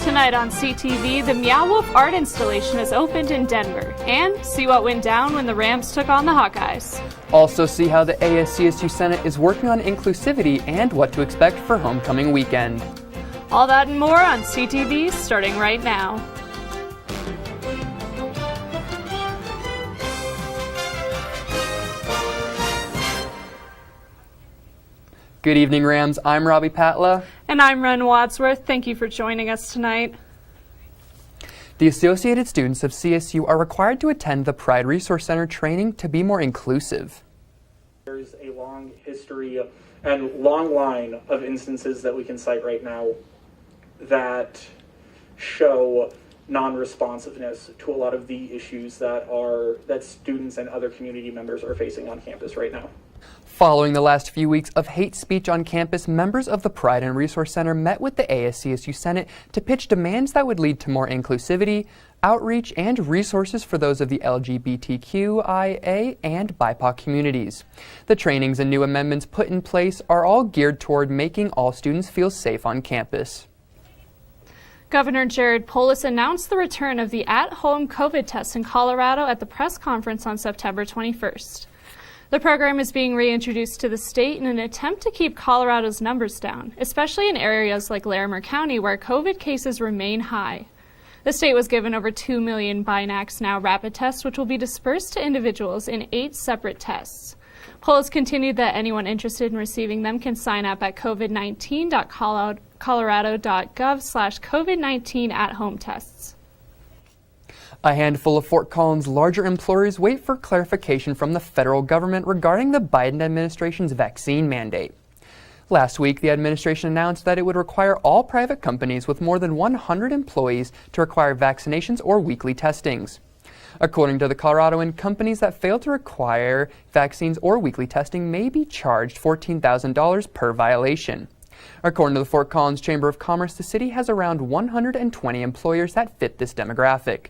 Tonight on CTV, the Meow Wolf art installation has opened in Denver. And see what went down when the Rams took on the Hawkeyes. Also see how the ASCSU Senate is working on inclusivity and what to expect for homecoming weekend. All that and more on CTV starting right now. Good evening, Rams. I'm Robbie Patla. And I'm Ren Wadsworth. Thank you for joining us tonight. The associated students of CSU are required to attend the Pride Resource Center training to be more inclusive. There's a long history and long line of instances that we can cite right now that show non-responsiveness to a lot of the issues that students and other community members are facing on campus right now. Following the last few weeks of hate speech on campus, members of the Pride and Resource Center met with the ASCSU Senate to pitch demands that would lead to more inclusivity, outreach, and resources for those of the LGBTQIA and BIPOC communities. The trainings and new amendments put in place are all geared toward making all students feel safe on campus. Governor Jared Polis announced the return of the at-home COVID test in Colorado at the press conference on September 21st. The program is being reintroduced to the state in an attempt to keep Colorado's numbers down, especially in areas like Larimer County where COVID cases remain high. The state was given over 2 million Binax Now rapid tests, which will be dispersed to individuals in 8 separate tests. Polis continued that anyone interested in receiving them can sign up at covid19.colorado.gov/COVID-19 at-home tests. A handful of Fort Collins' larger employers wait for clarification from the federal government regarding the Biden administration's vaccine mandate. Last week, the administration announced that it would require all private companies with more than 100 employees to require vaccinations or weekly testings. According to the Coloradoan, companies that fail to require vaccines or weekly testing may be charged $14,000 per violation. According to the Fort Collins Chamber of Commerce, the city has around 120 employers that fit this demographic.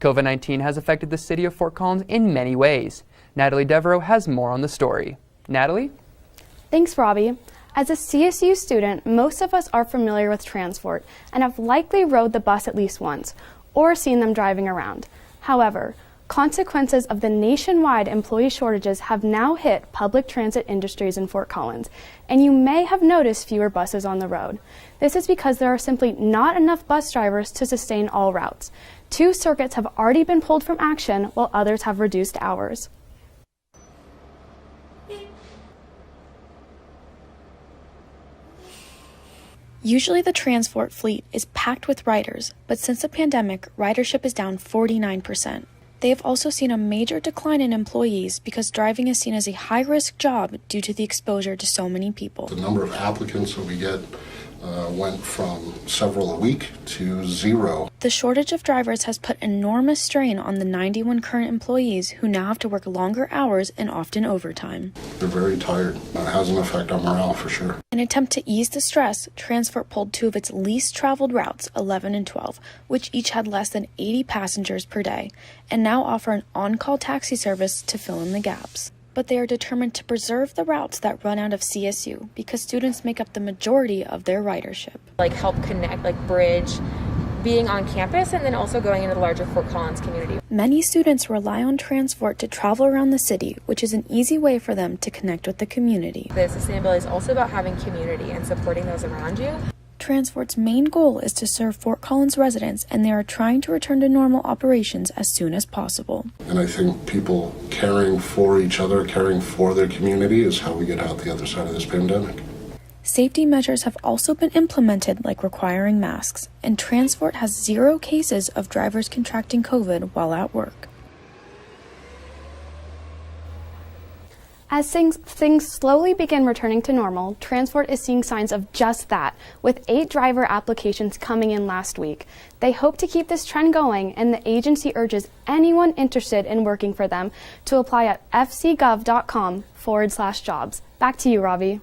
COVID-19 has affected the city of Fort Collins in many ways. Natalie Devereaux has more on the story. Natalie? Thanks, Robbie. As a CSU student, most of us are familiar with transport and have likely rode the bus at least once or seen them driving around. However, consequences of the nationwide employee shortages have now hit public transit industries in Fort Collins, and you may have noticed fewer buses on the road. This is because there are simply not enough bus drivers to sustain all routes. 2 circuits have already been pulled from action, while others have reduced hours. Usually the transport fleet is packed with riders, but since the pandemic, ridership is down 49%. They have also seen a major decline in employees because driving is seen as a high-risk job due to the exposure to so many people. The number of applicants that we get went from several a week to 0. The shortage of drivers has put enormous strain on the 91 current employees who now have to work longer hours and often overtime. They're very tired. It has an effect on morale for sure. In an attempt to ease the stress, Transport pulled 2 of its least traveled routes, 11 and 12, which each had less than 80 passengers per day, and now offer an on-call taxi service to fill in the gaps. But they are determined to preserve the routes that run out of CSU because students make up the majority of their ridership. Help connect, bridge being on campus and then also going into the larger Fort Collins community. Many students rely on Transport to travel around the city, which is an easy way for them to connect with the community. The sustainability is also about having community and supporting those around you. Transport's main goal is to serve Fort Collins residents, and they are trying to return to normal operations as soon as possible. And I think people caring for each other, caring for their community is how we get out the other side of this pandemic. Safety measures have also been implemented, like requiring masks, and Transport has 0 cases of drivers contracting COVID while at work. As things slowly begin returning to normal, Transport is seeing signs of just that, with 8 driver applications coming in last week. They hope to keep this trend going, and the agency urges anyone interested in working for them to apply at fcgov.com/jobs. Back to you, Ravi.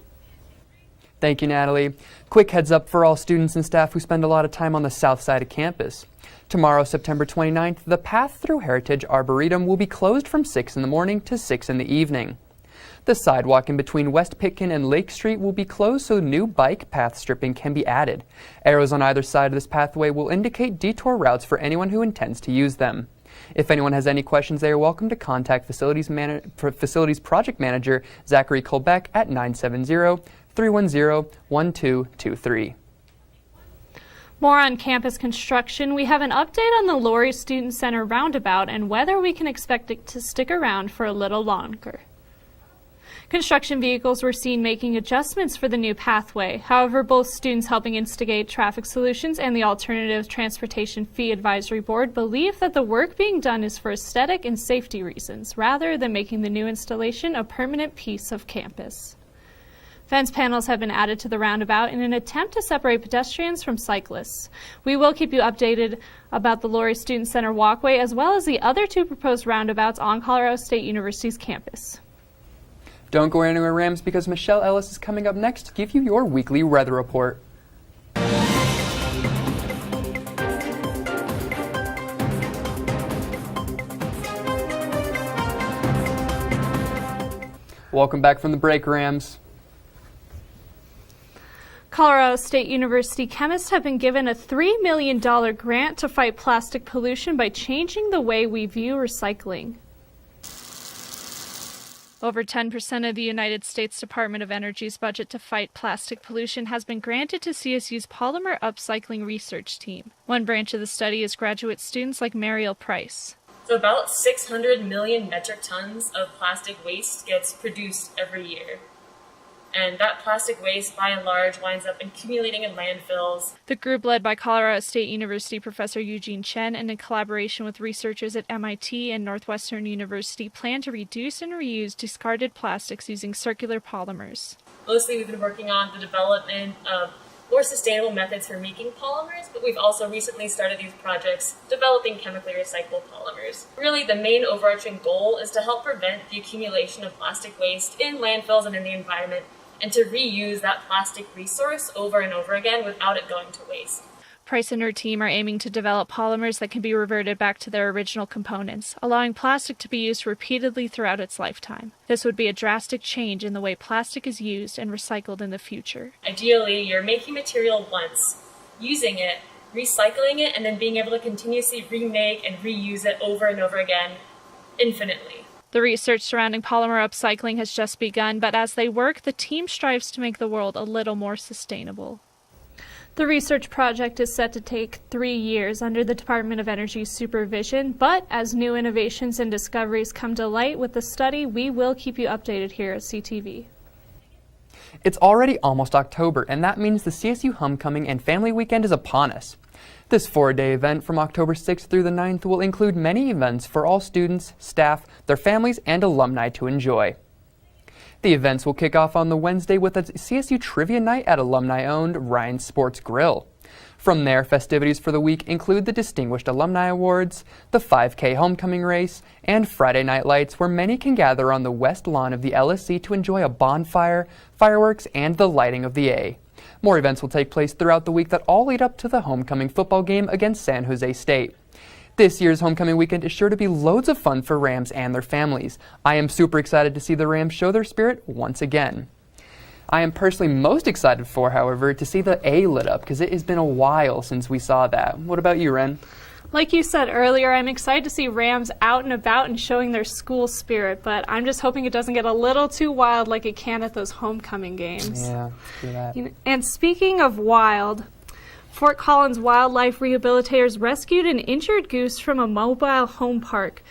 Thank you, Natalie. Quick heads up for all students and staff who spend a lot of time on the south side of campus. Tomorrow, September 29th, the path through Heritage Arboretum will be closed from 6 in the morning to 6 in the evening. The sidewalk in between West Pitkin and Lake Street will be closed so new bike path stripping can be added. Arrows on either side of this pathway will indicate detour routes for anyone who intends to use them. If anyone has any questions, they are welcome to contact Facilities Project Manager Zachary Colbeck at 970-310-1223. More on campus construction, we have an update on the Laurie Student Center roundabout and whether we can expect it to stick around for a little longer. Construction vehicles were seen making adjustments for the new pathway. However, both students helping instigate Traffic Solutions and the Alternative Transportation Fee Advisory Board believe that the work being done is for aesthetic and safety reasons, rather than making the new installation a permanent piece of campus. Fence panels have been added to the roundabout in an attempt to separate pedestrians from cyclists. We will keep you updated about the Laurie Student Center walkway as well as the other two proposed roundabouts on Colorado State University's campus. Don't go anywhere, Rams, because Michelle Ellis is coming up next to give you your weekly weather report. Welcome back from the break, Rams. Colorado State University chemists have been given a $3 million grant to fight plastic pollution by changing the way we view recycling. Over 10% of the United States Department of Energy's budget to fight plastic pollution has been granted to CSU's Polymer Upcycling Research Team. One branch of the study is graduate students like Mariel Price. So about 600 million metric tons of plastic waste gets produced every year. And that plastic waste, by and large, winds up accumulating in landfills. The group, led by Colorado State University professor Eugene Chen and in collaboration with researchers at MIT and Northwestern University, plan to reduce and reuse discarded plastics using circular polymers. Mostly we've been working on the development of more sustainable methods for making polymers, but we've also recently started these projects developing chemically recyclable polymers. Really, the main overarching goal is to help prevent the accumulation of plastic waste in landfills and in the environment, and to reuse that plastic resource over and over again without it going to waste. Price and her team are aiming to develop polymers that can be reverted back to their original components, allowing plastic to be used repeatedly throughout its lifetime. This would be a drastic change in the way plastic is used and recycled in the future. Ideally, you're making material once, using it, recycling it, and then being able to continuously remake and reuse it over and over again, infinitely. The research surrounding polymer upcycling has just begun, but as they work, the team strives to make the world a little more sustainable. The research project is set to take 3 years under the Department of Energy's supervision, but as new innovations and discoveries come to light with the study, we will keep you updated here at CTV. It's already almost October, and that means the CSU Homecoming and Family Weekend is upon us. This 4-day event from October 6th through the 9th will include many events for all students, staff, their families, and alumni to enjoy. The events will kick off on the Wednesday with a CSU Trivia Night at alumni-owned Ryan's Sports Grill. From there, festivities for the week include the Distinguished Alumni Awards, the 5K Homecoming Race, and Friday Night Lights, where many can gather on the west lawn of the LSC to enjoy a bonfire, fireworks, and the lighting of the A. More events will take place throughout the week that all lead up to the homecoming football game against San Jose State. This year's homecoming weekend is sure to be loads of fun for Rams and their families. I am super excited to see the Rams show their spirit once again. I am personally most excited for, however, to see the A lit up because it has been a while since we saw that. What about you, Ren? Like you said earlier, I'm excited to see Rams out and about and showing their school spirit, but I'm just hoping it doesn't get a little too wild like it can at those homecoming games. Yeah, do that. And speaking of wild, Fort Collins wildlife rehabilitators rescued an injured goose from a mobile home park.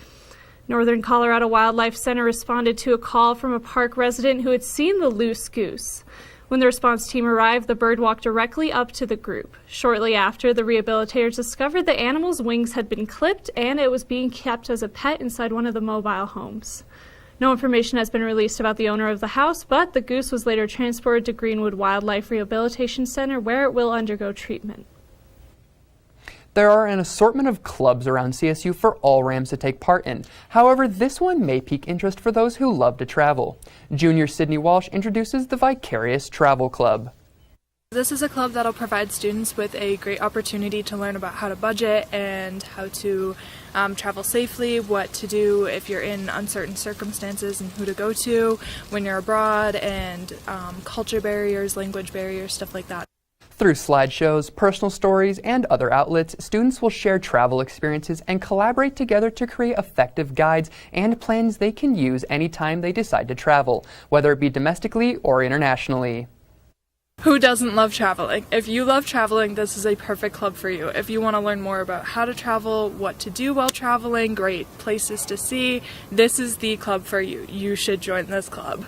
Northern Colorado Wildlife Center responded to a call from a park resident who had seen the loose goose. When the response team arrived, the bird walked directly up to the group. Shortly after, the rehabilitators discovered the animal's wings had been clipped and it was being kept as a pet inside one of the mobile homes. No information has been released about the owner of the house, but the goose was later transported to Greenwood Wildlife Rehabilitation Center, where it will undergo treatment. There are an assortment of clubs around CSU for all Rams to take part in. However, this one may pique interest for those who love to travel. Junior Sydney Walsh introduces the Vicarious Travel Club. This is a club that'll provide students with a great opportunity to learn about how to budget and how to travel safely, what to do if you're in uncertain circumstances and who to go to when you're abroad, and culture barriers, language barriers, stuff like that. Through slideshows, personal stories, and other outlets, students will share travel experiences and collaborate together to create effective guides and plans they can use anytime they decide to travel, whether it be domestically or internationally. Who doesn't love traveling? If you love traveling, this is a perfect club for you. If you want to learn more about how to travel, what to do while traveling, great places to see, this is the club for you. You should join this club.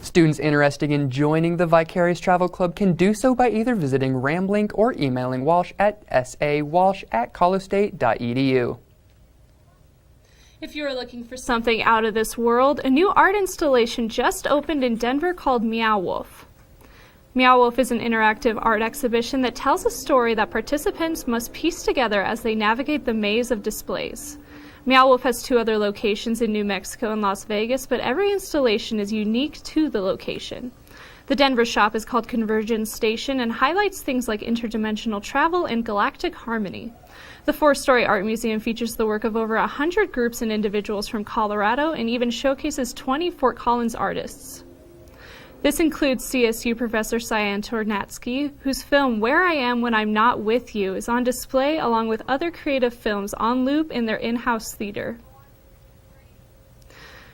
Students interested in joining the Vicarious Travel Club can do so by either visiting Ramblink or emailing Walsh at sawalsh@colostate.edu. If you are looking for something out of this world, a new art installation just opened in Denver called Meow Wolf. Meow Wolf is an interactive art exhibition that tells a story that participants must piece together as they navigate the maze of displays. Meow Wolf has 2 other locations in New Mexico and Las Vegas, but every installation is unique to the location. The Denver shop is called Convergence Station and highlights things like interdimensional travel and galactic harmony. The 4-story art museum features the work of over 100 groups and individuals from Colorado and even showcases 20 Fort Collins artists. This includes CSU professor Cyan Tornatsky, whose film Where I Am When I'm Not With You is on display along with other creative films on loop in their in-house theater.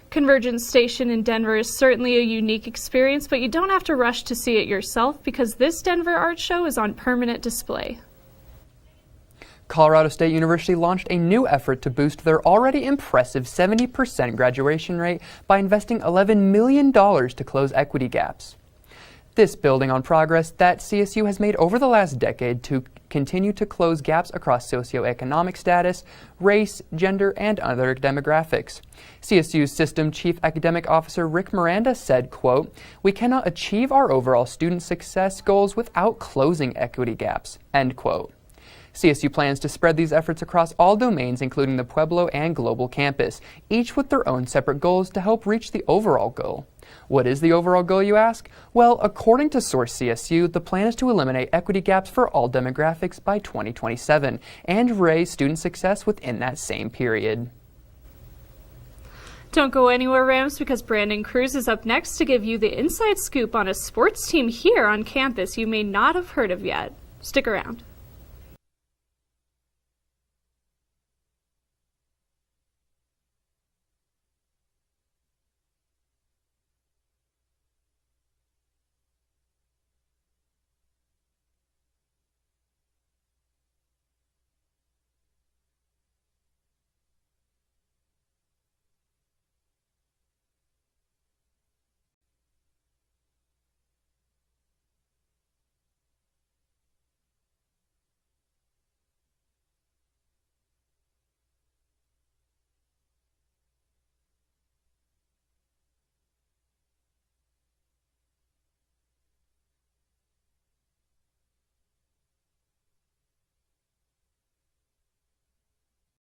Convergence Station in Denver is certainly a unique experience, but you don't have to rush to see it yourself because this Denver art show is on permanent display. Colorado State University launched a new effort to boost their already impressive 70% graduation rate by investing $11 million to close equity gaps. This building on progress that CSU has made over the last decade to continue to close gaps across socioeconomic status, race, gender, and other demographics. CSU's System Chief Academic Officer Rick Miranda said, quote, "We cannot achieve our overall student success goals without closing equity gaps," end quote. CSU plans to spread these efforts across all domains, including the Pueblo and Global campus, each with their own separate goals to help reach the overall goal. What is the overall goal, you ask? Well, according to Source CSU, the plan is to eliminate equity gaps for all demographics by 2027 and raise student success within that same period. Don't go anywhere, Rams, because Brandon Cruz is up next to give you the inside scoop on a sports team here on campus you may not have heard of yet. Stick around.